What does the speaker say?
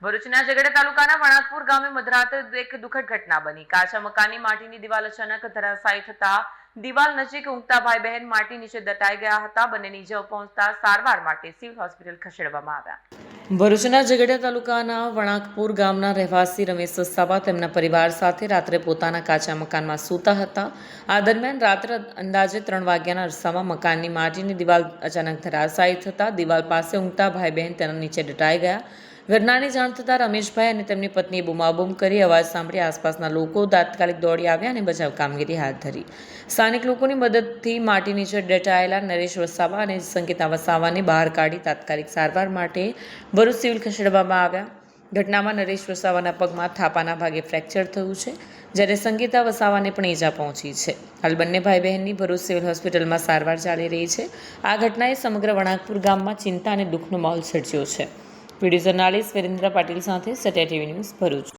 ભરૂચના ઝઘડા તાલુકાના વણાકપુર ગામે મધરાતે એક દુઃખદ ઘટના બની. કાચા મકાનની માટીની દિવાલ અચાનક ધરાશાયી થતા દિવાલ નજીક ઊંઘતા ભાઈ બહેન માટી નીચે દટાઈ ગયા હતા. બંનેને ઈજાઓ પહોંચતા સારવાર માટે સિવિલ હોસ્પિટલ ખસેડવામાં આવ્યા. ભરૂચના ઝઘડા તાલુકાના વણાકપુર ગામના રહેવાસી રમેશ વસાવા તેમના પરિવાર સાથે રાત્રે પોતાના કાચા મકાનમાં સૂતા હતા. આ દરમિયાન રાત્રે અંદાજે 3 વાગ્યાના અરસામાં મકાનની માટીની દિવાલ અચાનક ધરાશાયી થતા દિવાલ પાસે ઊંઘતા ભાઈ બહેન તેના નીચે દટાઈ ગયા. ઘટનાની જાણ થતાં રમેશભાઈ અને તેમની પત્નીએ બૂમાબૂમ કરી અવાજ સાંભળી આસપાસના લોકો તાત્કાલિક દોડી આવ્યા અને બચાવ કામગીરી હાથ ધરી. સ્થાનિક લોકોની મદદથી માટી નીચે દટાયેલા નરેશ વસાવા અને સંગીતા વસાવાને બહાર કાઢી તાત્કાલિક સારવાર માટે ભરૂચ સિવિલ ખસેડવામાં આવ્યા. ઘટનામાં નરેશ વસાવાના પગમાં થાપાના ભાગે ફ્રેક્ચર થયું છે, જ્યારે સંગીતા વસાવાને પણ ઈજા પહોંચી છે. હાલ બંને ભાઈ બહેનની ભરૂચ સિવિલ હોસ્પિટલમાં સારવાર ચાલી રહી છે. આ ઘટનાએ સમગ્ર વણાકપુર ગામમાં ચિંતા અને દુઃખનો માહોલ સર્જ્યો છે. વિડીયો જર્નાલિસ્ટ વિરેન્દ્ર પાટીલ સાથે સત્યા ટીવી ન્યૂઝ ભરૂચ.